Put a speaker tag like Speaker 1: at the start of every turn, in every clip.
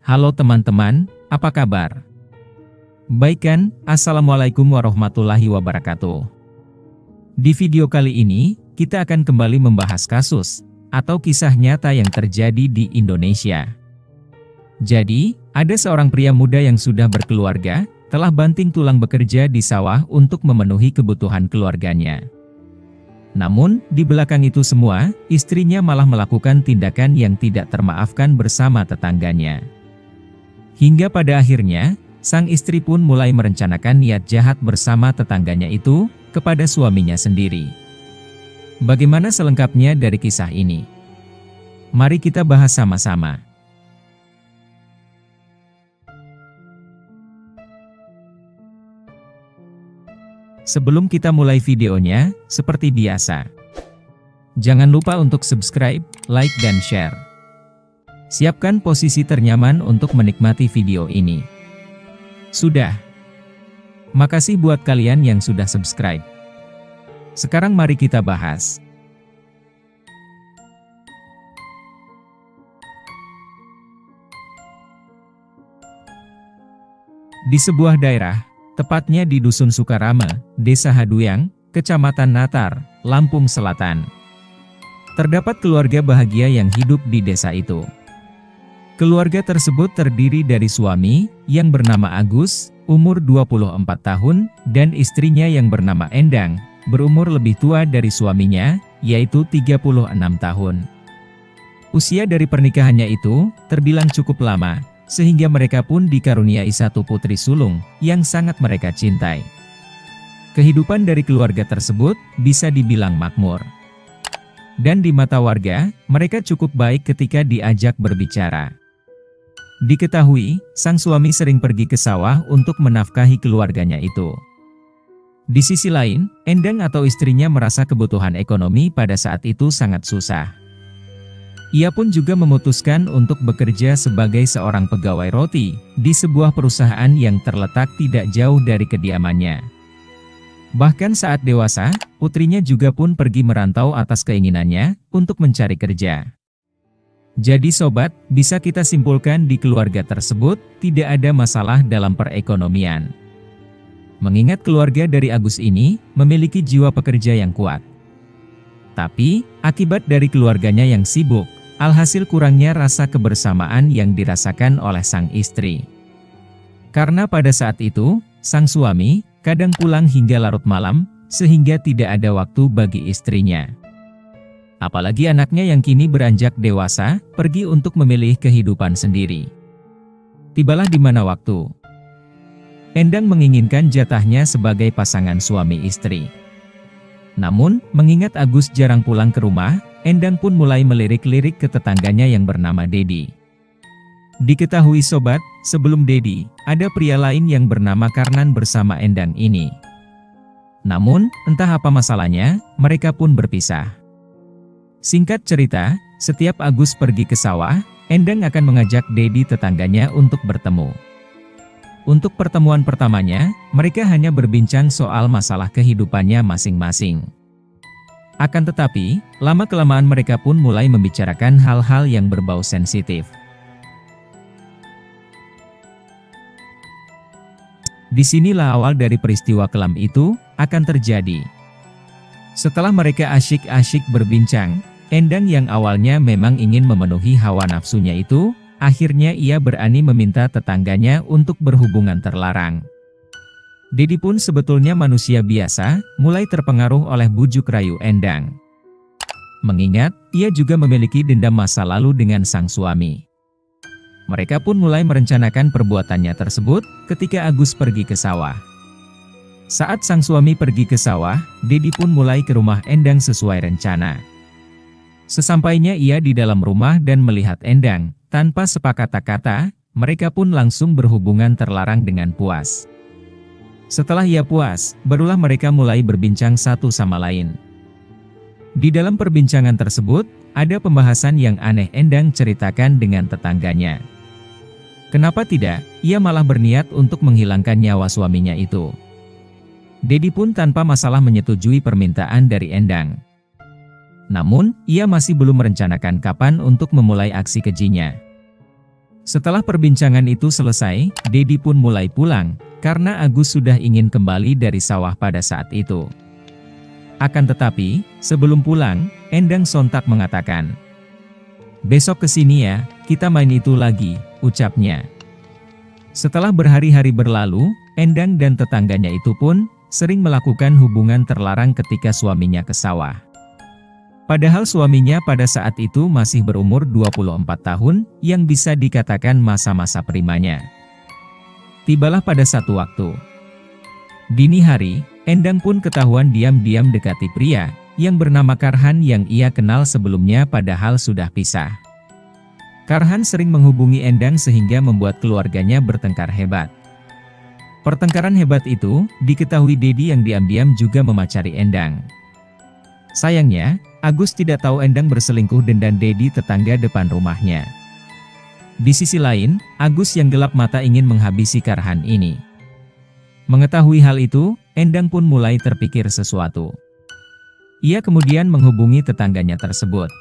Speaker 1: Halo teman-teman, apa kabar? Baik kan? Assalamualaikum warahmatullahi wabarakatuh. Di video kali ini, kita akan kembali membahas kasus atau kisah nyata yang terjadi di Indonesia. Jadi, ada seorang pria muda yang sudah berkeluarga, telah banting tulang bekerja di sawah untuk memenuhi kebutuhan keluarganya. Namun, di belakang itu semua, istrinya malah melakukan tindakan yang tidak termaafkan bersama tetangganya. Hingga pada akhirnya, sang istri pun mulai merencanakan niat jahat bersama tetangganya itu kepada suaminya sendiri. Bagaimana selengkapnya dari kisah ini? Mari kita bahas sama-sama. Sebelum kita mulai videonya, seperti biasa, jangan lupa untuk subscribe, like, dan share. Siapkan posisi ternyaman untuk menikmati video ini. Sudah? Makasih buat kalian yang sudah subscribe. Sekarang mari kita bahas. Di sebuah daerah, tepatnya di Dusun Sukarame, Desa Haduyang, Kecamatan Natar, Lampung Selatan, terdapat keluarga bahagia yang hidup di desa itu. Keluarga tersebut terdiri dari suami, yang bernama Agus, umur 24 tahun, dan istrinya yang bernama Endang, berumur lebih tua dari suaminya, yaitu 36 tahun. Usia dari pernikahannya itu, terbilang cukup lama, sehingga mereka pun dikaruniai satu putri sulung, yang sangat mereka cintai. Kehidupan dari keluarga tersebut, bisa dibilang makmur. Dan di mata warga, mereka cukup baik ketika diajak berbicara. Diketahui, sang suami sering pergi ke sawah untuk menafkahi keluarganya itu. Di sisi lain, Endang atau istrinya merasa kebutuhan ekonomi pada saat itu sangat susah. Ia pun juga memutuskan untuk bekerja sebagai seorang pegawai roti, di sebuah perusahaan yang terletak tidak jauh dari kediamannya. Bahkan saat dewasa, putrinya juga pun pergi merantau atas keinginannya, untuk mencari kerja. Jadi sobat, bisa kita simpulkan di keluarga tersebut, tidak ada masalah dalam perekonomian. Mengingat keluarga dari Agus ini, memiliki jiwa pekerja yang kuat. Tapi, akibat dari keluarganya yang sibuk, alhasil kurangnya rasa kebersamaan yang dirasakan oleh sang istri. Karena pada saat itu, sang suami, kadang pulang hingga larut malam, sehingga tidak ada waktu bagi istrinya. Apalagi anaknya yang kini beranjak dewasa, pergi untuk memilih kehidupan sendiri. Tibalah di mana waktu Endang menginginkan jatahnya sebagai pasangan suami istri. Namun, mengingat Agus jarang pulang ke rumah, Endang pun mulai melirik-lirik ke tetangganya yang bernama Dedi. Diketahui sobat, sebelum Dedi, ada pria lain yang bernama Karnan bersama Endang ini. Namun, entah apa masalahnya, mereka pun berpisah. Singkat cerita, setiap Agus pergi ke sawah, Endang akan mengajak Dedi tetangganya untuk bertemu. Untuk pertemuan pertamanya, mereka hanya berbincang soal masalah kehidupannya masing-masing. Akan tetapi, lama-kelamaan mereka pun mulai membicarakan hal-hal yang berbau sensitif. Disinilah awal dari peristiwa kelam itu akan terjadi. Setelah mereka asyik-asyik berbincang, Endang yang awalnya memang ingin memenuhi hawa nafsunya itu, akhirnya ia berani meminta tetangganya untuk berhubungan terlarang. Dedi pun sebetulnya manusia biasa, mulai terpengaruh oleh bujuk rayu Endang. Mengingat, ia juga memiliki dendam masa lalu dengan sang suami. Mereka pun mulai merencanakan perbuatannya tersebut, ketika Agus pergi ke sawah. Saat sang suami pergi ke sawah, Dedi pun mulai ke rumah Endang sesuai rencana. Sesampainya ia di dalam rumah dan melihat Endang, tanpa sepakat kata, mereka pun langsung berhubungan terlarang dengan puas. Setelah ia puas, barulah mereka mulai berbincang satu sama lain. Di dalam perbincangan tersebut, ada pembahasan yang aneh Endang ceritakan dengan tetangganya. Kenapa tidak, ia malah berniat untuk menghilangkan nyawa suaminya itu. Dedi pun tanpa masalah menyetujui permintaan dari Endang. Namun, ia masih belum merencanakan kapan untuk memulai aksi kejinya. Setelah perbincangan itu selesai, Dedi pun mulai pulang, karena Agus sudah ingin kembali dari sawah pada saat itu. Akan tetapi, sebelum pulang, Endang sontak mengatakan, "Besok kesini ya, kita main itu lagi," ucapnya. Setelah berhari-hari berlalu, Endang dan tetangganya itu pun sering melakukan hubungan terlarang ketika suaminya ke sawah. Padahal suaminya pada saat itu masih berumur 24 tahun, yang bisa dikatakan masa-masa primanya. Tibalah pada satu waktu. Dini hari, Endang pun ketahuan diam-diam dekati pria, yang bernama Karhan yang ia kenal sebelumnya padahal sudah pisah. Karhan sering menghubungi Endang sehingga membuat keluarganya bertengkar hebat. Pertengkaran hebat itu, diketahui Dedi yang diam-diam juga memacari Endang. Sayangnya, Agus tidak tahu Endang berselingkuh dengan Dedi tetangga depan rumahnya. Di sisi lain, Agus yang gelap mata ingin menghabisi Karhan ini. Mengetahui hal itu, Endang pun mulai terpikir sesuatu. Ia kemudian menghubungi tetangganya tersebut.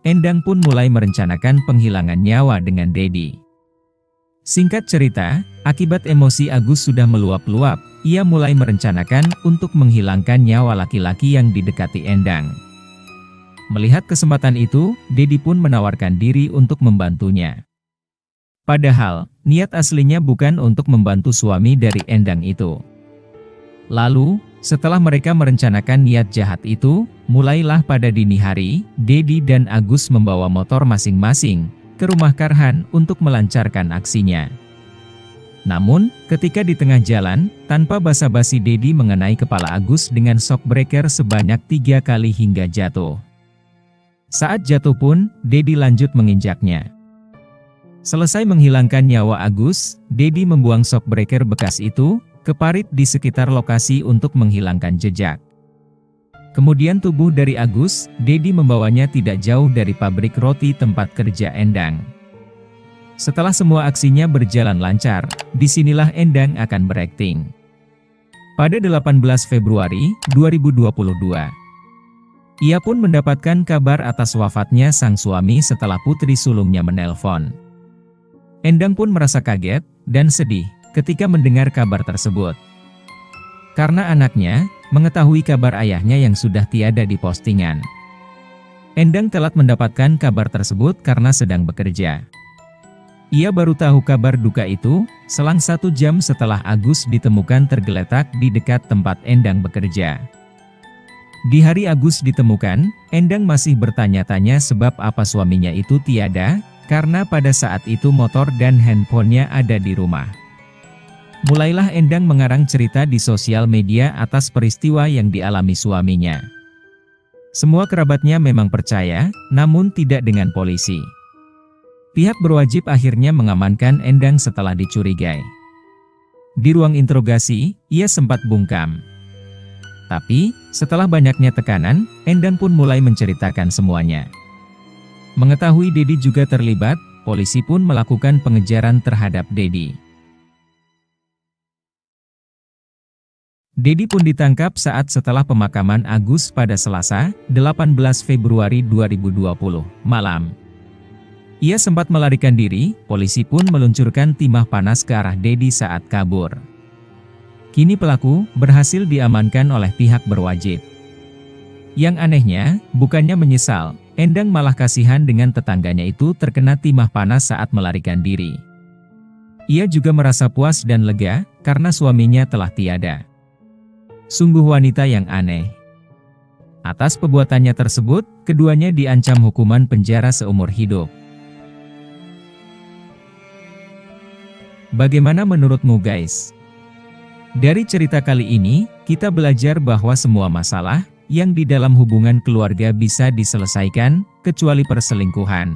Speaker 1: Endang pun mulai merencanakan penghilangan nyawa dengan Dedi. Singkat cerita, akibat emosi Agus sudah meluap-luap, ia mulai merencanakan untuk menghilangkan nyawa laki-laki yang didekati Endang. Melihat kesempatan itu, Dedi pun menawarkan diri untuk membantunya. Padahal, niat aslinya bukan untuk membantu suami dari Endang itu. Lalu, setelah mereka merencanakan niat jahat itu, mulailah pada dini hari, Dedi dan Agus membawa motor masing-masing ke rumah Karhan untuk melancarkan aksinya. Namun, ketika di tengah jalan, tanpa basa-basi Dedi mengenai kepala Agus dengan shock breaker sebanyak 3 kali hingga jatuh. Saat jatuh pun, Dedi lanjut menginjaknya. Selesai menghilangkan nyawa Agus, Dedi membuang shock breaker bekas itu ke parit di sekitar lokasi untuk menghilangkan jejak. Kemudian tubuh dari Agus, Dedi membawanya tidak jauh dari pabrik roti tempat kerja Endang. Setelah semua aksinya berjalan lancar, disinilah Endang akan berakting. Pada 18 Februari 2022, ia pun mendapatkan kabar atas wafatnya sang suami setelah putri sulungnya menelpon. Endang pun merasa kaget dan sedih ketika mendengar kabar tersebut. Karena anaknya mengetahui kabar ayahnya yang sudah tiada di postingan. Endang telat mendapatkan kabar tersebut karena sedang bekerja. Ia baru tahu kabar duka itu selang 1 jam setelah Agus ditemukan tergeletak di dekat tempat Endang bekerja. Di hari Agus ditemukan, Endang masih bertanya-tanya sebab apa suaminya itu tiada, karena pada saat itu motor dan handphonenya ada di rumah. Mulailah Endang mengarang cerita di sosial media atas peristiwa yang dialami suaminya. Semua kerabatnya memang percaya, namun tidak dengan polisi. Pihak berwajib akhirnya mengamankan Endang setelah dicurigai. Di ruang interogasi, ia sempat bungkam. Tapi, setelah banyaknya tekanan, Endang pun mulai menceritakan semuanya. Mengetahui Dedi juga terlibat, polisi pun melakukan pengejaran terhadap Dedi. Dedi pun ditangkap saat setelah pemakaman Agus pada Selasa, 18 Februari 2020, malam. Ia sempat melarikan diri, polisi pun meluncurkan timah panas ke arah Dedi saat kabur. Kini pelaku berhasil diamankan oleh pihak berwajib. Yang anehnya, bukannya menyesal, Endang malah kasihan dengan tetangganya itu terkena timah panas saat melarikan diri. Ia juga merasa puas dan lega, karena suaminya telah tiada. Sungguh wanita yang aneh. Atas perbuatannya tersebut, keduanya diancam hukuman penjara seumur hidup. Bagaimana menurutmu guys? Dari cerita kali ini, kita belajar bahwa semua masalah yang di dalam hubungan keluarga bisa diselesaikan, kecuali perselingkuhan.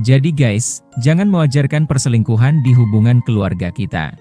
Speaker 1: Jadi guys, jangan mewajarkan perselingkuhan di hubungan keluarga kita.